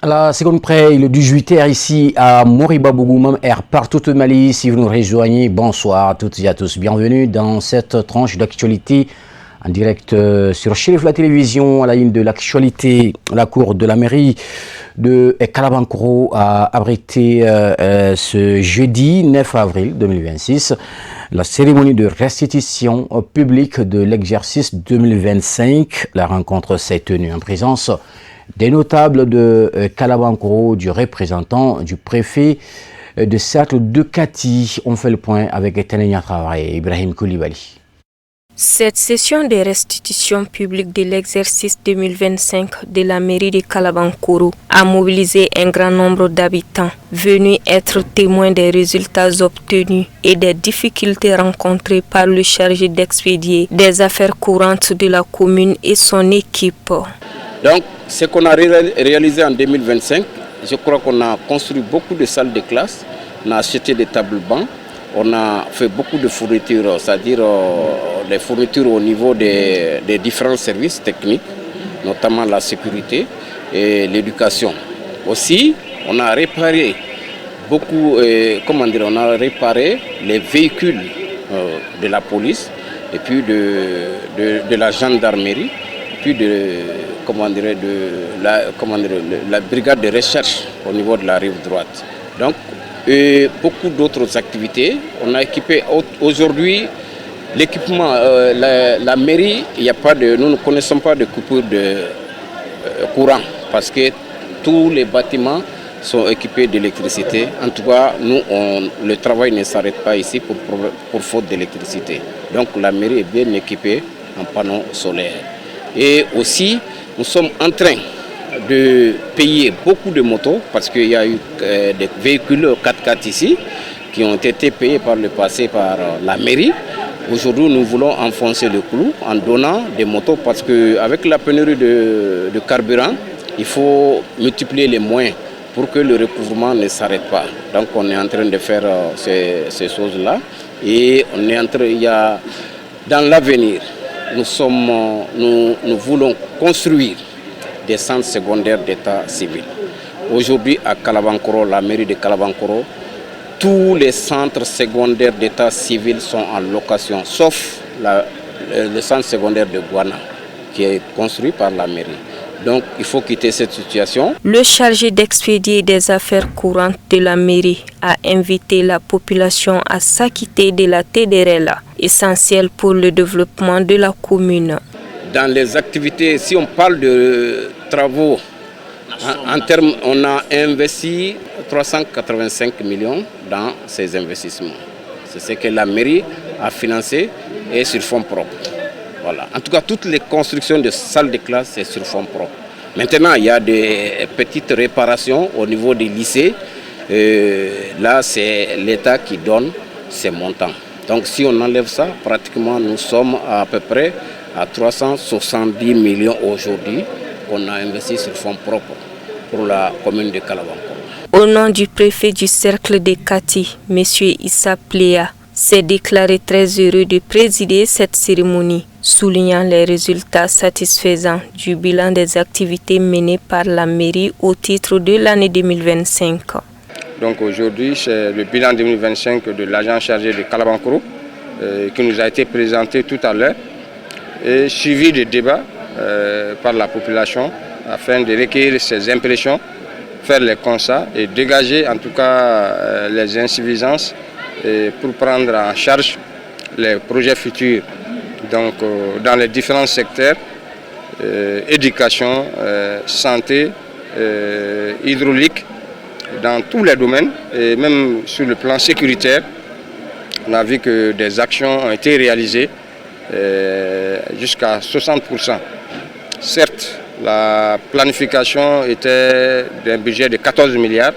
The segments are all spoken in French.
la seconde près, le 18h ici à Moriba Bougoumam, air partout au Mali. Si vous nous rejoignez, bonsoir à toutes et à tous. Bienvenue dans cette tranche d'actualité en direct sur Chérif la télévision. À la ligne de l'actualité, la cour de la mairie de Kalabankoro a abrité ce jeudi 9 avril 2026 la cérémonie de restitution publique de l'exercice 2025. La rencontre s'est tenue en présence des notables de Kalabankoro, du représentant du préfet de cercle de Kati. On fait le point avec Tenenia Traoré et Ibrahim Koulibaly. Cette session de restitution publique de l'exercice 2025 de la mairie de Kalabankoro a mobilisé un grand nombre d'habitants venus être témoins des résultats obtenus et des difficultés rencontrées par le chargé d'expédier des affaires courantes de la commune et son équipe. Donc, ce qu'on a réalisé en 2025, je crois qu'on a construit beaucoup de salles de classe, on a acheté des tables bancs, on a fait beaucoup de fournitures, c'est-à-dire les fournitures au niveau des différents services techniques, notamment la sécurité et l'éducation. Aussi, on a réparé beaucoup, on a réparé les véhicules de la police et puis de la gendarmerie, puis la brigade de recherche au niveau de la rive droite. Donc, beaucoup d'autres activités. On a équipé aujourd'hui l'équipement, la mairie, nous ne connaissons pas de coupure de courant parce que tous les bâtiments sont équipés d'électricité. En tout cas, le travail ne s'arrête pas ici pour faute d'électricité. Donc la mairie est bien équipée en panneaux solaires. Et aussi, nous sommes en train de payer beaucoup de motos parce qu'il y a eu des véhicules 4x4 ici qui ont été payés par le passé par la mairie. Aujourd'hui, nous voulons enfoncer le clou en donnant des motos parce qu'avec la pénurie de carburant, il faut multiplier les moyens pour que le recouvrement ne s'arrête pas. Donc on est en train de faire ces choses-là et on est en train, dans l'avenir, nous voulons construire des centres secondaires d'état civil. Aujourd'hui, à Kalabankoro, la mairie de Kalabankoro, tous les centres secondaires d'état civil sont en location, sauf le centre secondaire de Guana, qui est construit par la mairie. Donc, il faut quitter cette situation. Le chargé d'expédier des affaires courantes de la mairie a invité la population à s'acquitter de la TDRL, essentielle pour le développement de la commune. Dans les activités, si on parle de travaux, en termes, on a investi 385 millions dans ces investissements. C'est ce que la mairie a financé et sur fonds propres. Voilà. En tout cas, toutes les constructions de salles de classe, c'est sur fonds propres. Maintenant, il y a des petites réparations au niveau des lycées. Là, c'est l'État qui donne ces montants. Donc, si on enlève ça, pratiquement, nous sommes à peu près à 370 millions aujourd'hui qu'on a investi sur fonds propres pour la commune de Kalabankoro. Au nom du préfet du cercle de Kati, M. Issa Pléa, s'est déclaré très heureux de présider cette cérémonie, soulignant les résultats satisfaisants du bilan des activités menées par la mairie au titre de l'année 2025. Donc aujourd'hui, c'est le bilan 2025 de l'agent chargé de Kalabankoro qui nous a été présenté tout à l'heure et suivi de débats par la population afin de recueillir ses impressions, faire les constats et dégager en tout cas les insuffisances pour prendre en charge les projets futurs. Donc dans les différents secteurs, éducation, santé, hydraulique, dans tous les domaines et même sur le plan sécuritaire, on a vu que des actions ont été réalisées jusqu'à 60%. Certes, la planification était d'un budget de 14 milliards,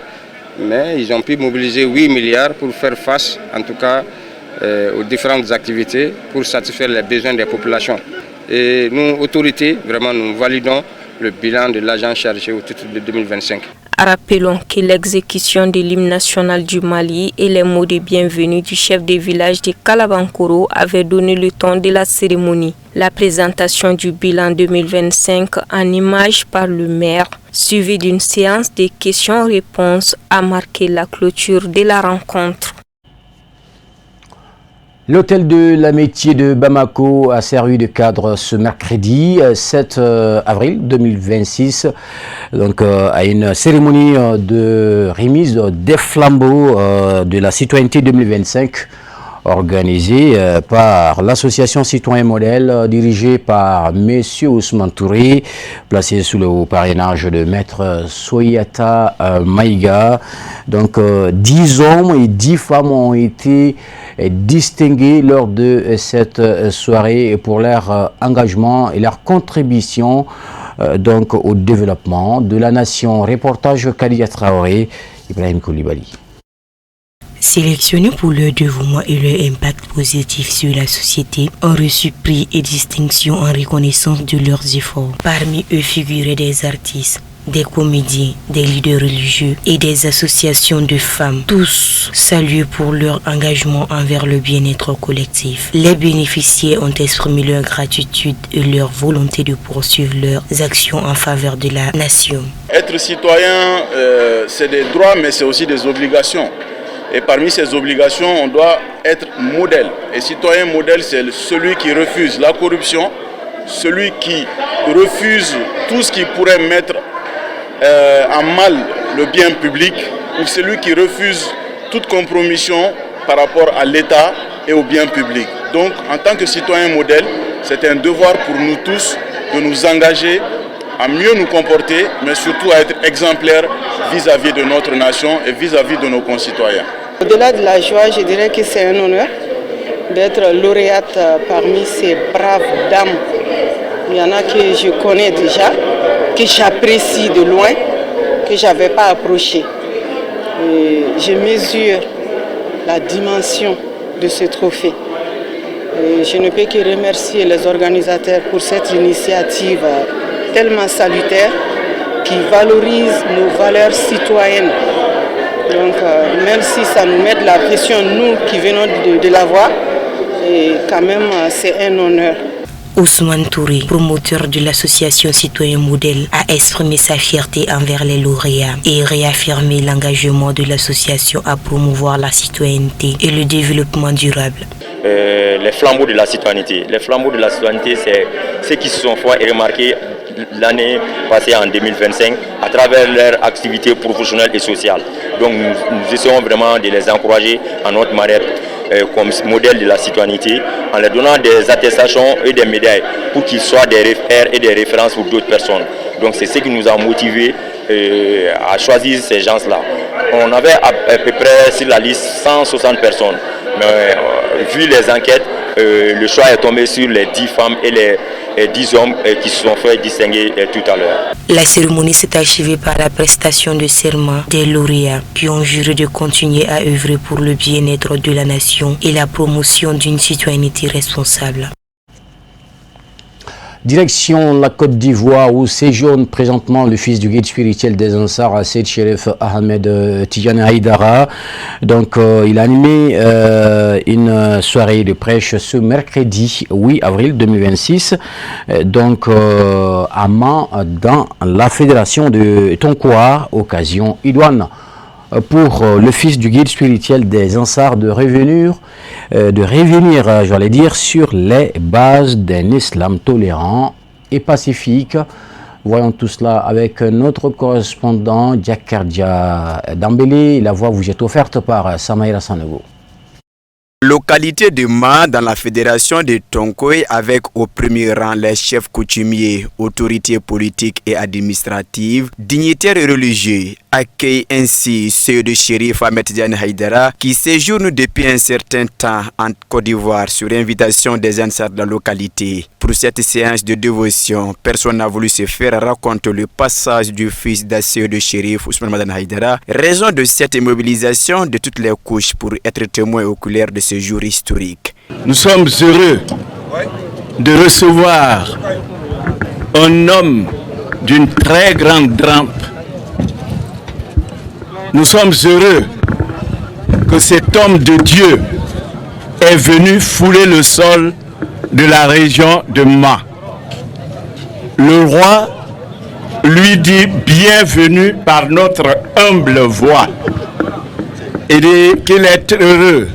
mais ils ont pu mobiliser 8 milliards pour faire face, en tout cas, aux différentes activités pour satisfaire les besoins des populations. Et nous, autorités, vraiment, nous validons le bilan de l'agent chargé au titre de 2025. Rappelons que l'exécution de l'hymne national du Mali et les mots de bienvenue du chef de village de Kalabankoro avaient donné le ton de la cérémonie. La présentation du bilan 2025 en images par le maire, suivie d'une séance de questions-réponses, a marqué la clôture de la rencontre. L'hôtel de l'Amitié de Bamako a servi de cadre ce mercredi 7 avril 2026 donc, à une cérémonie de remise des flambeaux de la citoyenneté 2025 organisée par l'association Citoyen Modèle dirigée par M. Ousmane Touré, placé sous le parrainage de Maître Soyata Maïga. Donc 10 hommes et 10 femmes ont été distingués lors de cette soirée pour leur engagement et leur contribution donc au développement de la nation. Reportage Kadia Traoré, Ibrahim Koulibaly. Sélectionnés pour leur dévouement et leur impact positif sur la société, ont reçu prix et distinctions en reconnaissance de leurs efforts. Parmi eux figuraient des artistes, des comédiens, des leaders religieux et des associations de femmes, tous salués pour leur engagement envers le bien-être collectif. Les bénéficiaires ont exprimé leur gratitude et leur volonté de poursuivre leurs actions en faveur de la nation. Être citoyen, c'est des droits, mais c'est aussi des obligations. Et parmi ces obligations, on doit être modèle. Et citoyen modèle, c'est celui qui refuse la corruption, celui qui refuse tout ce qui pourrait mettre en mal le bien public, ou celui qui refuse toute compromission par rapport à l'État et au bien public. Donc, en tant que citoyen modèle, c'est un devoir pour nous tous de nous engager à mieux nous comporter, mais surtout à être exemplaires vis-à-vis de notre nation et vis-à-vis de nos concitoyens. Au-delà de la joie, je dirais que c'est un honneur d'être lauréate parmi ces braves dames. Il y en a que je connais déjà, que j'apprécie de loin, que je n'avais pas approché. Et je mesure la dimension de ce trophée. Et je ne peux que remercier les organisateurs pour cette initiative tellement salutaire qui valorise nos valeurs citoyennes. Donc, même si ça nous met de la pression, nous qui venons de l'avoir, et quand même, c'est un honneur. Ousmane Touré, promoteur de l'association Citoyen Modèle, a exprimé sa fierté envers les lauréats et réaffirmé l'engagement de l'association à promouvoir la citoyenneté et le développement durable. Les flambeaux de la citoyenneté. Les flambeaux de la citoyenneté, c'est ceux qui se sont fait et remarqués l'année passée en 2025 à travers leurs activités professionnelles et sociales. Donc nous essayons vraiment de les encourager à notre manière comme modèle de la citoyenneté en leur donnant des attestations et des médailles pour qu'ils soient des repères et des références pour d'autres personnes. Donc c'est ce qui nous a motivés à choisir ces gens-là. On avait à peu près sur la liste 160 personnes, mais vu les enquêtes, le choix est tombé sur les 10 femmes et les 10 hommes qui se sont fait distinguer tout à l'heure. La cérémonie s'est achevée par la prestation de serment des lauréats qui ont juré de continuer à œuvrer pour le bien-être de la nation et la promotion d'une citoyenneté responsable. Direction la Côte d'Ivoire où séjourne présentement le fils du guide spirituel des Ansar, Seyd Cherif Ahmed Tidiane Haïdara. Donc il a animé une soirée de prêche ce mercredi 8 avril 2026 donc à Mans dans la fédération de Tonkoa, occasion idoine pour le fils du guide spirituel des Ansar de revenir, j'allais dire, sur les bases d'un islam tolérant et pacifique. Voyons tout cela avec notre correspondant Diakardia Dambélé. La voix vous est offerte par Samaïra Sanogo. Localité de Ma dans la fédération de Tonkoé avec au premier rang les chefs coutumiers, autorités politiques et administratives, dignitaires et religieux, accueille ainsi Seyd Cherif Ahmed Tidiane Haïdara qui séjourne depuis un certain temps en Côte d'Ivoire sur invitation des Ansar de la localité. Pour cette séance de dévotion, personne n'a voulu se faire raconter le passage du fils de Seyd Cherif Ousmane Madane Haïdara, raison de cette mobilisation de toutes les couches pour être témoins oculaires de ce jour historique. Nous sommes heureux de recevoir un homme d'une très grande trempe nous sommes heureux que cet homme de Dieu est venu fouler le sol de la région de Ma. Le roi lui dit bienvenue par notre humble voix et dit qu'il est heureux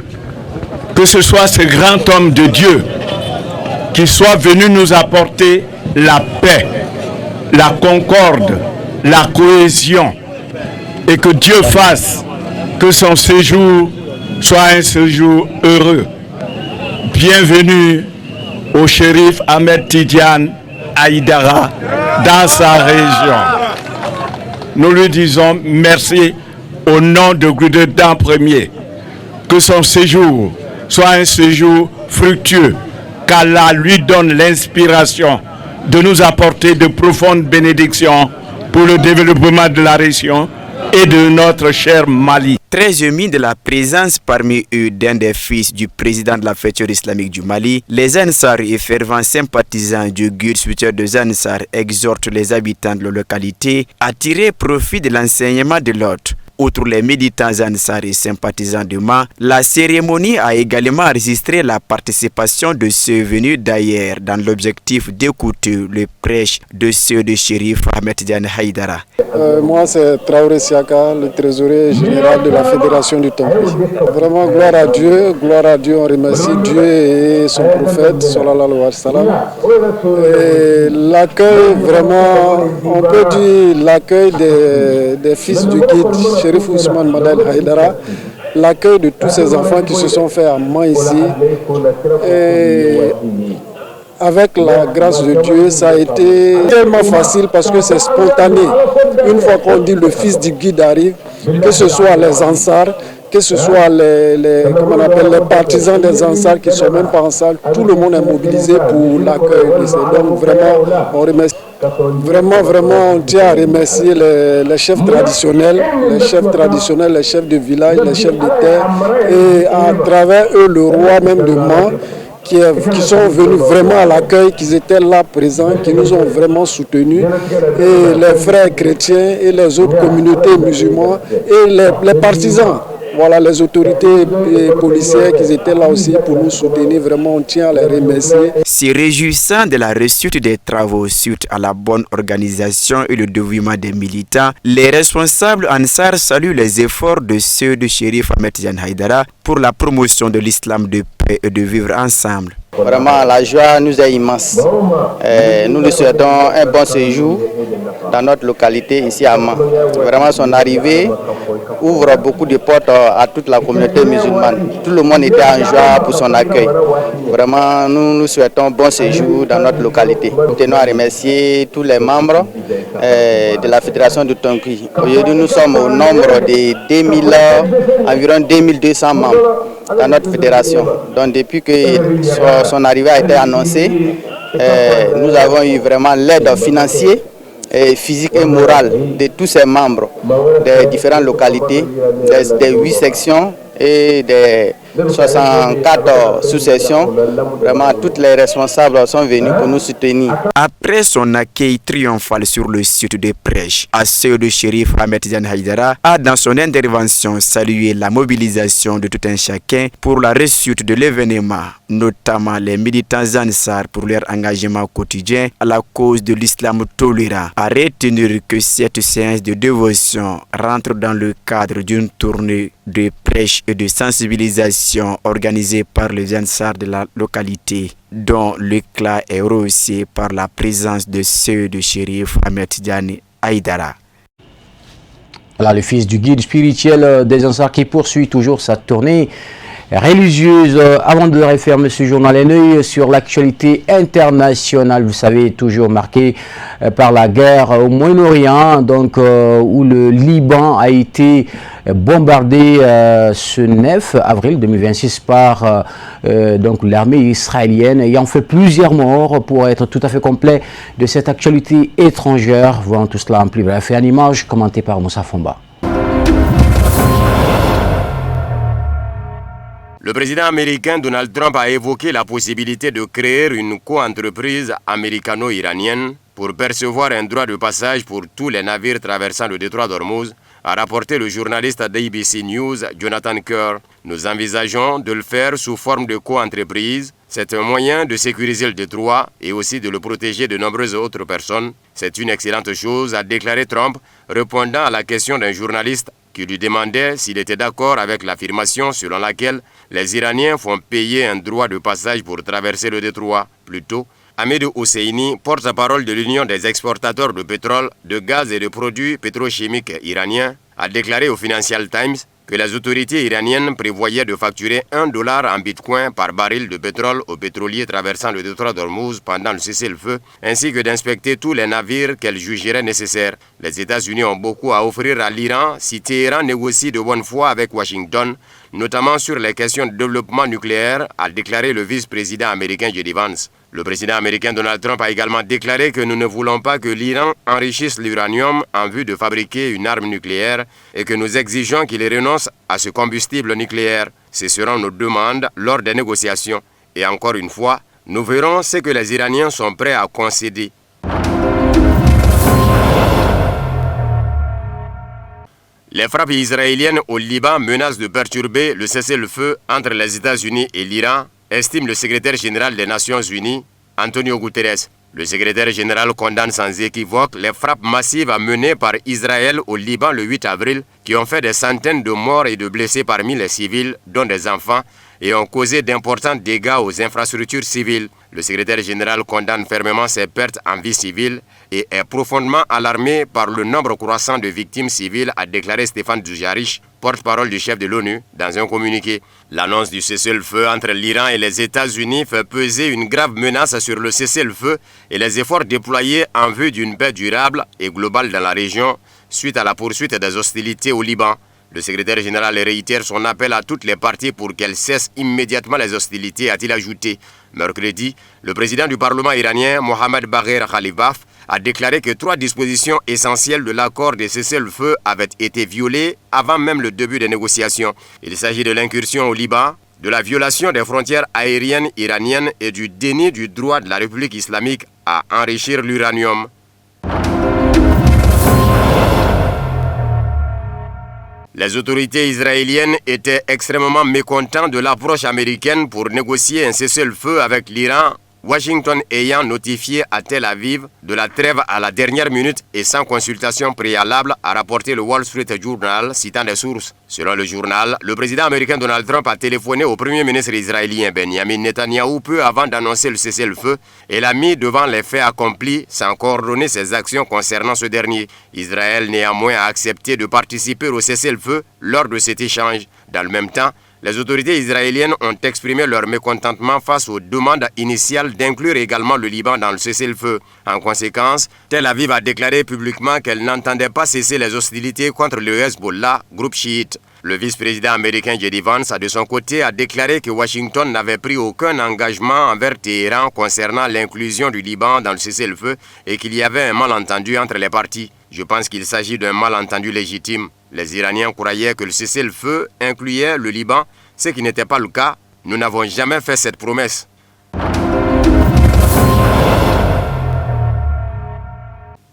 que ce soit ce grand homme de Dieu qui soit venu nous apporter la paix, la concorde, la cohésion, et que Dieu fasse que son séjour soit un séjour heureux. Bienvenue au shérif Ahmed Tidiane Haïdara dans sa région. Nous lui disons merci au nom de Goudedan Premier. Que son séjour soit un séjour fructueux, qu'Allah lui donne l'inspiration de nous apporter de profondes bénédictions pour le développement de la région et de notre cher Mali. Très émis de la présence parmi eux d'un des fils du président de la Fédération islamique du Mali, les Ansar et fervents sympathisants du Guide spirituel de Ansar exhortent les habitants de la localité à tirer profit de l'enseignement de l'autre. Outre les méditants Ansar et sympathisants de Ma, la cérémonie a également enregistré la participation de ceux venus d'ailleurs dans l'objectif d'écouter le prêche de ceux de Chérif Ahmed Tidiane Haïdara. Moi, c'est Traoré Siaka, le trésorier général de la Fédération du Tonkoui. Vraiment, gloire à Dieu, on remercie Dieu et son prophète, sallallahu alayhi wa sallam. L'accueil, vraiment, on peut dire l'accueil des fils du guide, Chérif Ousmane Madel Haïdara, l'accueil de tous ces enfants qui se sont faits à main ici. Et avec la grâce de Dieu, ça a été tellement facile parce que c'est spontané. Une fois qu'on dit le fils du guide arrive, que ce soit les Ansar, que ce soit les partisans des Ansar qui ne sont même pas en salle, tout le monde est mobilisé pour l'accueil de ces. Donc vraiment, on remercie. Vraiment, on tient à remercier les chefs traditionnels, les chefs de village, les chefs de terre, et à travers eux, le roi même de Man, qui sont venus vraiment à l'accueil, qui étaient là présents, qui nous ont vraiment soutenus, et les frères chrétiens et les autres communautés musulmanes et les partisans. Voilà, les autorités policières qui étaient là aussi pour nous soutenir, vraiment on tient à les remercier. Se réjouissant de la réussite des travaux suite à la bonne organisation et le dévouement des militants, les responsables Ansar saluent les efforts de ceux de Chérif Ahmed Tidiane Haïdara pour la promotion de l'islam de paix et de vivre ensemble. Vraiment, la joie nous est immense. Nous lui souhaitons un bon séjour dans notre localité ici à Man. Vraiment, son arrivée ouvre beaucoup de portes à toute la communauté musulmane. Tout le monde était en joie pour son accueil. Vraiment, nous nous souhaitons un bon séjour dans notre localité. Nous tenons à remercier tous les membres de la Fédération du Tonkoui. Aujourd'hui, nous sommes au nombre de environ 2200 membres dans notre fédération. Donc depuis que son arrivée a été annoncée, nous avons eu vraiment l'aide financière, physique et morale de tous ces membres des différentes localités, des 8 sections et des 64 sous-sections. Vraiment, tous les responsables sont venus pour nous soutenir. Après son accueil triomphal sur le site de prêche, Asseo de Chérif Ahmed Tidiane Haïdara a dans son intervention salué la mobilisation de tout un chacun pour la réussite de l'événement, notamment les militants Ansar pour leur engagement quotidien à la cause de l'islam tolérant. À retenir que cette séance de dévotion rentre dans le cadre d'une tournée de prêche et de sensibilisation organisée par les Ansar de la localité, dont l'éclat est rehaussé par la présence de ceux de Chérif Ahmed Tidiane Haïdara. Voilà le fils du guide spirituel des Ansar qui poursuit toujours sa tournée religieuse. Avant de refermer ce journal, un œil sur l'actualité internationale, vous savez, toujours marquée par la guerre au Moyen-Orient, donc où le Liban a été bombardé ce 9 avril 2026 par donc l'armée israélienne, ayant fait plusieurs morts. Pour être tout à fait complet de cette actualité étrangère, voyons tout cela en plus bref et en image commentée par Moussa Fomba. Le président américain Donald Trump a évoqué la possibilité de créer une co-entreprise américano-iranienne pour percevoir un droit de passage pour tous les navires traversant le détroit d'Ormuz a rapporté le journaliste d'ABC News, Jonathan Kerr. Nous envisageons de le faire sous forme de co-entreprise. C'est un moyen de sécuriser le détroit et aussi de le protéger de nombreuses autres personnes. C'est une excellente chose, a déclaré Trump, répondant à la question d'un journaliste qui lui demandait s'il était d'accord avec l'affirmation selon laquelle les Iraniens font payer un droit de passage pour traverser le détroit. Plus tôt, Ahmed Hosseini, porte-parole de l'Union des exportateurs de pétrole, de gaz et de produits pétrochimiques iraniens, a déclaré au Financial Times que les autorités iraniennes prévoyaient de facturer $1 en bitcoin par baril de pétrole aux pétroliers traversant le détroit d'Ormuz pendant le cessez-le-feu, ainsi que d'inspecter tous les navires qu'elles jugeraient nécessaires. Les États-Unis ont beaucoup à offrir à l'Iran si Téhéran négocie de bonne foi avec Washington, notamment sur les questions de développement nucléaire, a déclaré le vice-président américain J.D. Vance. Le président américain Donald Trump a également déclaré que nous ne voulons pas que l'Iran enrichisse l'uranium en vue de fabriquer une arme nucléaire et que nous exigeons qu'il renonce à ce combustible nucléaire. Ce seront nos demandes lors des négociations. Et encore une fois, nous verrons ce que les Iraniens sont prêts à concéder. Les frappes israéliennes au Liban menacent de perturber le cessez-le-feu entre les États-Unis et l'Iran, estime le secrétaire général des Nations Unies, Antonio Guterres. Le secrétaire général condamne sans équivoque les frappes massives menées par Israël au Liban le 8 avril qui ont fait des centaines de morts et de blessés parmi les civils, dont des enfants, et ont causé d'importants dégâts aux infrastructures civiles. Le secrétaire général condamne fermement ces pertes en vie civile et est profondément alarmé par le nombre croissant de victimes civiles, a déclaré Stéphane Dujarric, porte-parole du chef de l'ONU, dans un communiqué. L'annonce du cessez-le-feu entre l'Iran et les États-Unis fait peser une grave menace sur le cessez-le-feu et les efforts déployés en vue d'une paix durable et globale dans la région suite à la poursuite des hostilités au Liban. Le secrétaire général réitère son appel à toutes les parties pour qu'elles cessent immédiatement les hostilités, a-t-il ajouté. Mercredi, le président du Parlement iranien, Mohammad Bagher Khalibaf, a déclaré que 3 dispositions essentielles de l'accord de cessez-le-feu avaient été violées avant même le début des négociations. Il s'agit de l'incursion au Liban, de la violation des frontières aériennes iraniennes et du déni du droit de la République islamique à enrichir l'uranium. Les autorités israéliennes étaient extrêmement mécontentes de l'approche américaine pour négocier un cessez-le-feu avec l'Iran, Washington ayant notifié à Tel Aviv de la trêve à la dernière minute et sans consultation préalable, a rapporté le Wall Street Journal, citant des sources. Selon le journal, le président américain Donald Trump a téléphoné au premier ministre israélien Benjamin Netanyahou peu avant d'annoncer le cessez-le-feu et l'a mis devant les faits accomplis sans coordonner ses actions concernant ce dernier. Israël néanmoins a accepté de participer au cessez-le-feu lors de cet échange. Dans le même temps, les autorités israéliennes ont exprimé leur mécontentement face aux demandes initiales d'inclure également le Liban dans le cessez-le-feu. En conséquence, Tel Aviv a déclaré publiquement qu'elle n'entendait pas cesser les hostilités contre le Hezbollah, groupe chiite. Le vice-président américain J.D. Vance, de son côté, a déclaré que Washington n'avait pris aucun engagement envers Téhéran concernant l'inclusion du Liban dans le cessez-le-feu et qu'il y avait un malentendu entre les parties. Je pense qu'il s'agit d'un malentendu légitime. Les Iraniens croyaient que le cessez-le-feu incluait le Liban, ce qui n'était pas le cas. Nous n'avons jamais fait cette promesse.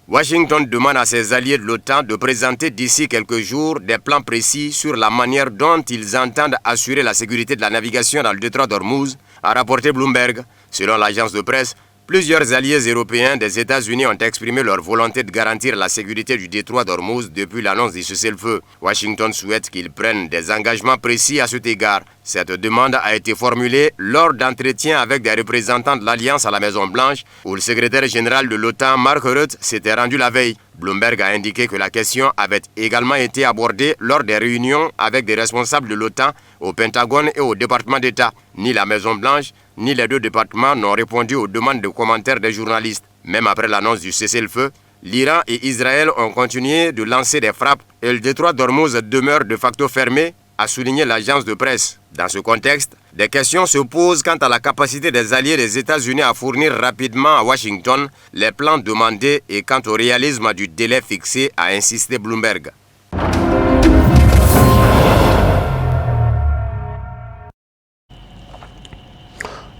Washington demande à ses alliés de l'OTAN de présenter d'ici quelques jours des plans précis sur la manière dont ils entendent assurer la sécurité de la navigation dans le détroit d'Ormuz, a rapporté Bloomberg. Selon l'agence de presse, plusieurs alliés européens des États-Unis ont exprimé leur volonté de garantir la sécurité du détroit d'Ormuz depuis l'annonce du cessez-le-feu. Washington souhaite qu'ils prennent des engagements précis à cet égard. Cette demande a été formulée lors d'entretiens avec des représentants de l'Alliance à la Maison-Blanche, où le secrétaire général de l'OTAN, Mark Rutte, s'était rendu la veille. Bloomberg a indiqué que la question avait également été abordée lors des réunions avec des responsables de l'OTAN au Pentagone et au département d'État. Ni la Maison-Blanche, ni les deux départements n'ont répondu aux demandes de commentaires des journalistes. Même après l'annonce du cessez-le-feu, l'Iran et Israël ont continué de lancer des frappes et le détroit d'Ormuz demeure de facto fermé, a souligné l'agence de presse. Dans ce contexte, des questions se posent quant à la capacité des alliés des États-Unis à fournir rapidement à Washington les plans demandés et quant au réalisme du délai fixé, a insisté Bloomberg.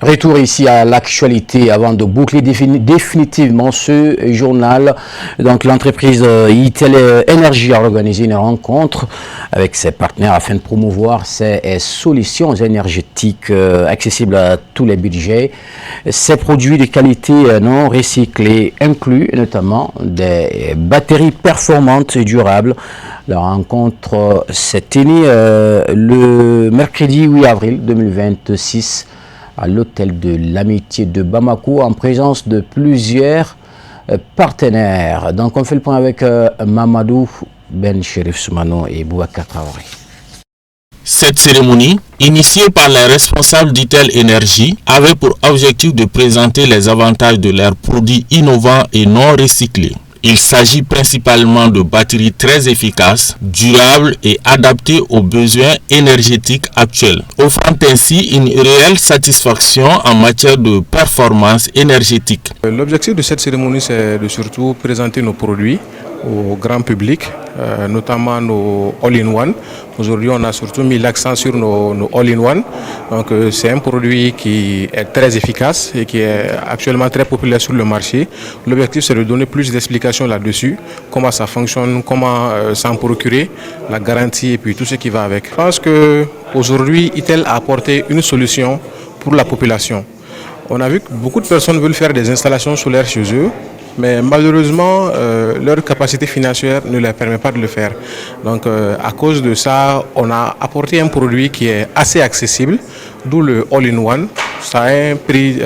Retour ici à l'actualité avant de boucler définitivement ce journal. Donc l'entreprise Itel Energy a organisé une rencontre avec ses partenaires afin de promouvoir ces solutions énergétiques accessibles à tous les budgets. Ces produits de qualité non recyclés incluent notamment des batteries performantes et durables. La rencontre s'est tenue le mercredi 8 avril 2026 à l'hôtel de l'Amitié de Bamako en présence de plusieurs partenaires. Donc on fait le point avec Mamadou Ben Cherif Soumano et Boubacar Traoré. Cette cérémonie, initiée par les responsables d'Itel Energy, avait pour objectif de présenter les avantages de leurs produits innovants et non recyclés. Il s'agit principalement de batteries très efficaces, durables et adaptées aux besoins énergétiques actuels, offrant ainsi une réelle satisfaction en matière de performance énergétique. L'objectif de cette cérémonie, c'est de surtout présenter nos produits au grand public, notamment nos all-in-one. Aujourd'hui, on a surtout mis l'accent sur nos all-in-one. Donc, c'est un produit qui est très efficace et qui est actuellement très populaire sur le marché. L'objectif, c'est de donner plus d'explications là-dessus, comment ça fonctionne, comment s'en procurer, la garantie et puis tout ce qui va avec. Je pense qu'aujourd'hui, Itel a apporté une solution pour la population. On a vu que beaucoup de personnes veulent faire des installations solaires chez eux, mais malheureusement, leur capacité financière ne leur permet pas de le faire. Donc, à cause de ça, on a apporté un produit qui est assez accessible, d'où le all-in-one. Ça a un prix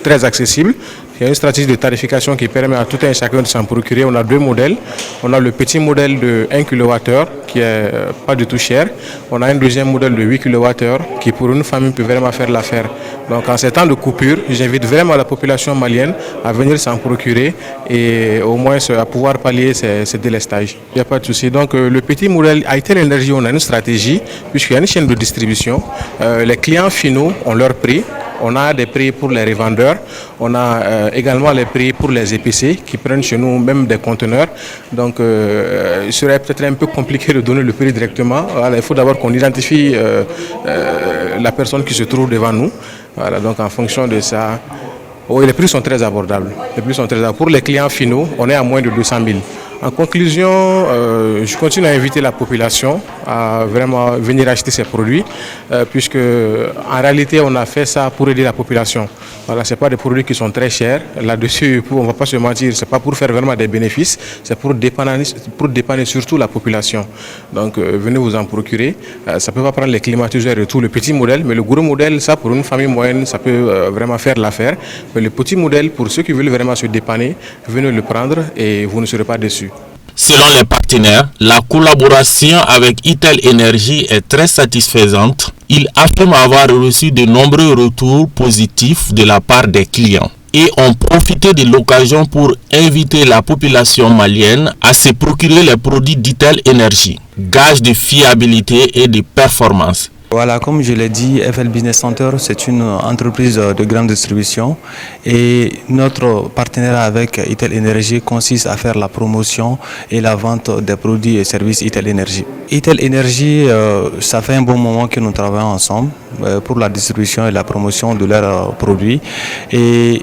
très accessible. Il y a une stratégie de tarification qui permet à tout un chacun de s'en procurer. On a deux modèles. On a le petit modèle de 1 kWh qui est pas du tout cher. On a un deuxième modèle de 8 kWh qui pour une famille peut vraiment faire l'affaire. Donc en ces temps de coupure, j'invite vraiment la population malienne à venir s'en procurer et au moins à pouvoir pallier ces délestages. Il n'y a pas de souci. Donc le petit modèle Itel Energy, on a une stratégie puisqu'il y a une chaîne de distribution. Les clients finaux ont leur prix. On a des prix pour les revendeurs, on a également les prix pour les épiciers qui prennent chez nous même des conteneurs. Donc il serait peut-être un peu compliqué de donner le prix directement. Voilà, il faut d'abord qu'on identifie la personne qui se trouve devant nous. Voilà, donc en fonction de ça, les prix sont très abordables. Les prix sont très abordables. Pour les clients finaux, on est à moins de 200 000. En conclusion, je continue à inviter la population à vraiment venir acheter ces produits, puisque en réalité, on a fait ça pour aider la population. Voilà, ce n'est pas des produits qui sont très chers. Là-dessus, on ne va pas se mentir, ce n'est pas pour faire vraiment des bénéfices, c'est pour dépanner surtout la population. Donc, venez vous en procurer. Ça ne peut pas prendre les climatiseurs et tout, le petit modèle, mais le gros modèle, ça, pour une famille moyenne, ça peut vraiment faire l'affaire. Mais le petit modèle, pour ceux qui veulent vraiment se dépanner, venez le prendre et vous ne serez pas déçus. Selon les partenaires, la collaboration avec Itel Energy est très satisfaisante. Ils affirment avoir reçu de nombreux retours positifs de la part des clients et ont profité de l'occasion pour inviter la population malienne à se procurer les produits d'Itel Energy, gage de fiabilité et de performance. Voilà, comme je l'ai dit, FL Business Center, c'est une entreprise de grande distribution et notre partenariat avec Itel Energy consiste à faire la promotion et la vente des produits et services Itel Energy. Itel Energy, ça fait un bon moment que nous travaillons ensemble pour la distribution et la promotion de leurs produits. Et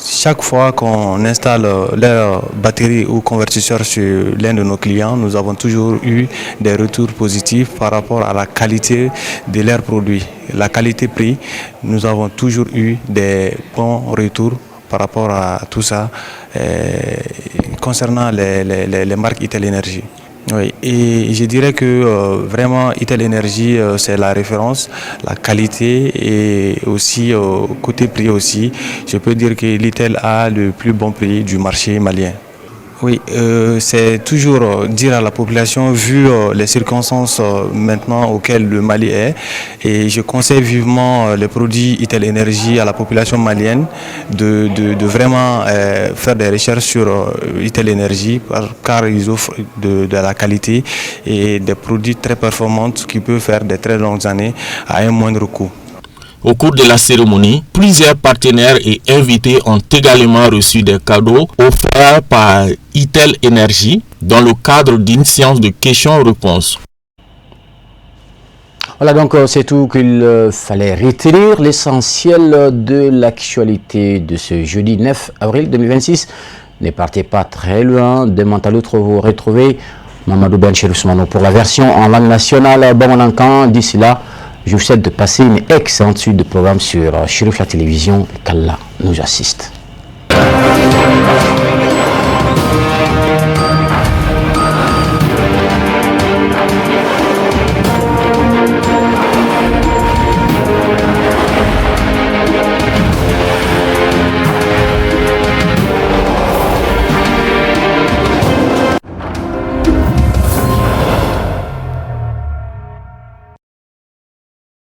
chaque fois qu'on installe leur batterie ou convertisseur sur l'un de nos clients, nous avons toujours eu des retours positifs par rapport à la qualité de leurs produits. La qualité-prix, nous avons toujours eu des bons retours par rapport à tout ça concernant les marques Itel Energy. Oui, et je dirais que vraiment Itel Energy c'est la référence, la qualité et aussi côté prix aussi. Je peux dire que l'Itel a le plus bon prix du marché malien. Oui, c'est toujours dire à la population, vu les circonstances maintenant auxquelles le Mali est, et je conseille vivement les produits Itel Energy à la population malienne de vraiment faire des recherches sur Itel Energy car ils offrent de la qualité et des produits très performants qui peuvent faire de très longues années à un moindre coût. Au cours de la cérémonie, plusieurs partenaires et invités ont également reçu des cadeaux offerts par Itel Energy dans le cadre d'une séance de questions-réponses. Voilà, donc c'est tout qu'il fallait retenir. L'essentiel de l'actualité de ce jeudi 9 avril 2026. Ne partez pas très loin. Demain à l'autre, vous retrouvez Mamadou Ben Cherousmano pour la version en langue nationale. Bon encan. D'ici là, je vous souhaite de passer une excellente suite de programmes sur Chérif la télévision. Qu'Allah nous assiste.